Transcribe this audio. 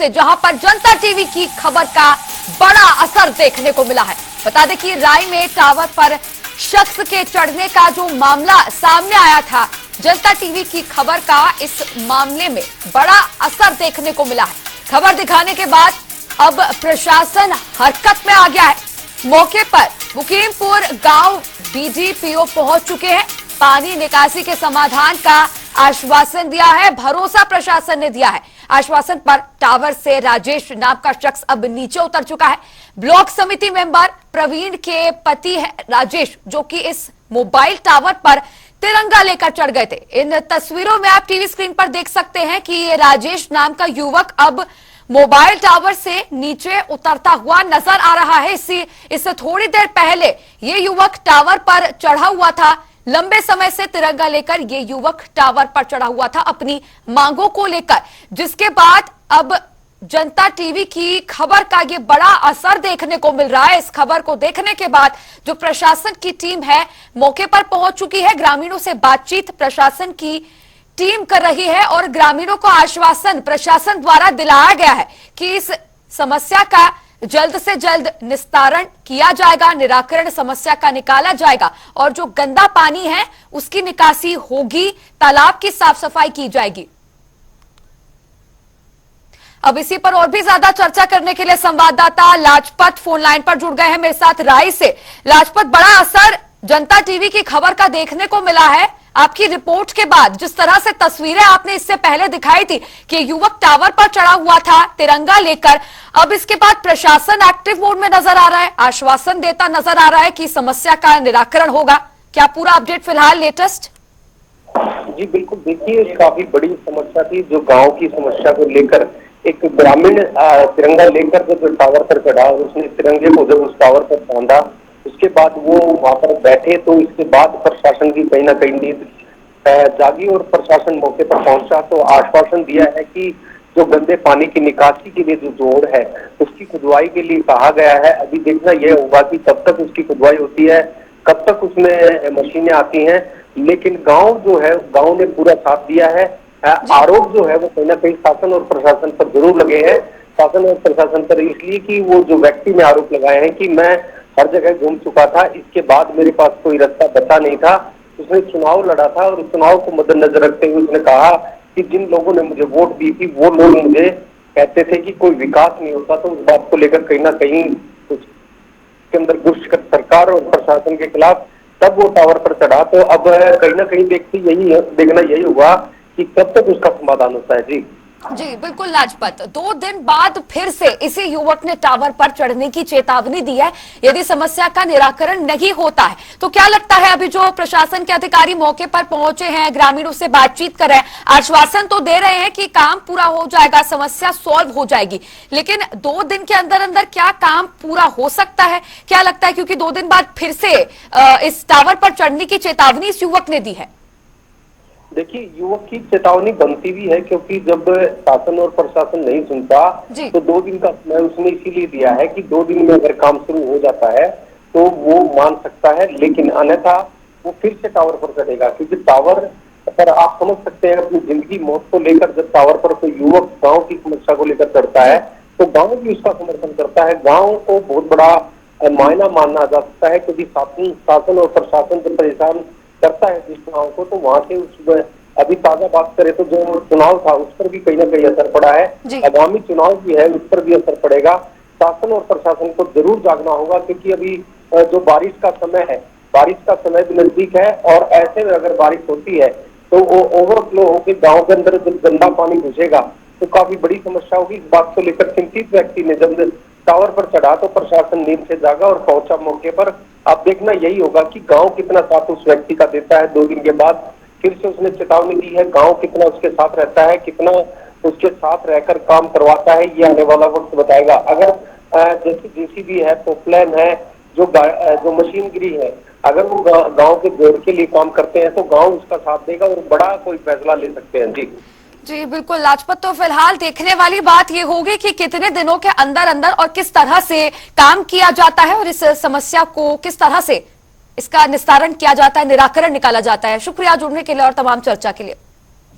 से, जहां पर जनता टीवी की खबर का बड़ा असर देखने को मिला है। बता दें कि राय में टावर पर शख्स के चढ़ने का जो मामला सामने आया था, जनता टीवी की खबर का इस मामले में बड़ा असर देखने को मिला है। खबर दिखाने के बाद अब प्रशासन हरकत में आ गया है। मौके पर मुकीमपुर गांव बीडीपीओ पहुंच चुके हैं। पानी निकासी के समाधान का आश्वासन दिया है, भरोसा प्रशासन ने दिया है। आश्वासन पर टावर से राजेश नाम का शख्स अब नीचे उतर चुका है। ब्लॉक समिति मेंबर प्रवीण के पति है राजेश, जो कि इस मोबाइल टावर पर तिरंगा लेकर चढ़ गए थे। इन तस्वीरों में आप टीवी स्क्रीन पर देख सकते हैं कि ये राजेश नाम का युवक अब मोबाइल टावर से नीचे उतरता हुआ नजर आ रहा है। इससे थोड़ी देर पहले ये युवक टावर पर चढ़ा हुआ था। लंबे समय से तिरंगा लेकर ये युवक टावर पर चढ़ा हुआ था अपनी मांगों को लेकर, जिसके बाद अब जनता टीवी की खबर का ये बड़ा असर देखने को मिल रहा है। इस खबर को देखने के बाद जो प्रशासन की टीम है मौके पर पहुंच चुकी है। ग्रामीणों से बातचीत प्रशासन की टीम कर रही है और ग्रामीणों को आश्वासन प्रशासन द्वारा दिलाया गया है कि इस समस्या का जल्द से जल्द निस्तारण किया जाएगा, निराकरण समस्या का निकाला जाएगा और जो गंदा पानी है उसकी निकासी होगी, तालाब की साफ सफाई की जाएगी। अब इसी पर और भी ज्यादा चर्चा करने के लिए संवाददाता लाजपत फोन लाइन पर जुड़ गए हैं मेरे साथ राय से। लाजपत, बड़ा असर जनता टीवी की खबर का देखने को मिला है आपकी रिपोर्ट के बाद। जिस तरह से तस्वीरें आपने इससे पहले दिखाई थी कि युवक टावर पर चढ़ा हुआ था तिरंगा लेकर, अब इसके बाद प्रशासन एक्टिव मोड में नजर आ रहा है, आश्वासन देता नजर आ रहा है कि समस्या का निराकरण होगा। क्या पूरा अपडेट फिलहाल लेटेस्ट? जी बिल्कुल, देखिए काफी बड़ी समस्या थी जो गांव की समस्या को लेकर एक ग्रामीण तिरंगा लेकर जो टावर पर चढ़ा, उसने तिरंगे को जब उस टावर पर बांधा, उसके बाद वो वहां पर बैठे तो इसके बाद प्रशासन की कहीं ना कहीं नींद जागी और प्रशासन मौके पर पहुंचा तो आश्वासन दिया है कि जो गंदे पानी की निकासी के लिए जो जोड़ है उसकी खुदवाई के लिए कहा गया है। अभी देखना यह होगा कि कब तक उसकी खुदवाई होती है, कब तक उसमें मशीनें आती हैं, लेकिन गांव जो है गांव ने पूरा साथ दिया है। आरोप जो है वो कहीं ना कहीं शासन और प्रशासन पर जरूर लगे हैं, शासन और प्रशासन पर इसलिए कि वो जो व्यक्ति ने आरोप लगाए हैं कि मैं हर जगह घूम चुका था, इसके बाद मेरे पास कोई रास्ता बचा नहीं था। उसने चुनाव लड़ा था और उस चुनाव को मद्देनजर रखते हुए उसने कहा कि जिन लोगों ने मुझे वोट दी थी वो लोग मुझे कहते थे कि कोई विकास नहीं होता, तो उस बात को लेकर कहीं ना कहीं उसके अंदर गुस्सा कर सरकार और प्रशासन के खिलाफ तब वो टावर पर चढ़ा। तो अब कहीं ना कहीं देखना यही हुआ कि कब तक उसका समाधान होता है। जी बिल्कुल लाजपत, 2 दिन बाद फिर से इसी युवक ने टावर पर चढ़ने की चेतावनी दी है। यदि समस्या का निराकरण नहीं होता है तो क्या लगता है, अभी जो प्रशासन के अधिकारी मौके पर पहुंचे हैं, ग्रामीणों से बातचीत कर रहे हैं, आश्वासन तो दे रहे हैं कि काम पूरा हो जाएगा, समस्या सॉल्व हो जाएगी, लेकिन 2 दिन के अंदर अंदर क्या काम पूरा हो सकता है? क्या लगता है, क्योंकि 2 दिन बाद फिर से इस टावर पर चढ़ने की चेतावनी इस युवक ने दी है। देखिए, युवक की चेतावनी बनती भी है क्योंकि जब शासन और प्रशासन नहीं सुनता तो 2 दिन का समय उसने इसीलिए दिया है कि 2 दिन में अगर काम शुरू हो जाता है तो वो मान सकता है, लेकिन अन्यथा वो फिर से टावर पर चढ़ेगा। क्योंकि टावर पर आप समझ सकते हैं अपनी जिंदगी मौत को लेकर जब टावर पर कोई युवक गाँव की समस्या को लेकर चढ़ता है तो गाँव भी उसका समर्थन करता है। गाँव को बहुत बड़ा मायना मानना जा सकता है क्योंकि शासन और प्रशासन जब परेशान करता है जिस चुनाव को, तो वहां से उस अभी ताजा बात करें तो जो चुनाव था उस पर भी कहीं ना कहीं असर पड़ा है, आगामी चुनाव भी है उस पर भी असर पड़ेगा। शासन और प्रशासन को जरूर जागना होगा क्योंकि अभी जो बारिश का समय है, बारिश का समय भी नजदीक है और ऐसे में अगर बारिश होती है तो वो ओवरफ्लो होकर गाँव के अंदर जब गंदा पानी घुसेगा तो काफी बड़ी समस्या होगी। इस बात को लेकर चिंतित व्यक्ति ने जब टावर पर चढ़ा तो प्रशासन नींद से जागा और पहुंचा मौके पर। अब देखना यही होगा कि गांव कितना साथ उस व्यक्ति का देता है। 2 दिन के बाद फिर से उसने चेतावनी दी है, गांव कितना उसके साथ रहता है, कितना उसके साथ रहकर काम करवाता है, ये आने वाला वक्त बताएगा। अगर जैसे जेसीबी है, पोपलाइन है, जो मशीनगिरी है, अगर वो गांव के जोड़ के लिए काम करते हैं तो गांव उसका साथ देगा और बड़ा कोई फैसला ले सकते हैं। जी बिल्कुल लाजपत, तो फिलहाल देखने वाली बात ये होगी कि कितने दिनों के अंदर अंदर और किस तरह से काम किया जाता है और इस समस्या को किस तरह से इसका निस्तारण किया जाता है, निराकरण निकाला जाता है। शुक्रिया जुड़ने के लिए और तमाम चर्चा के लिए।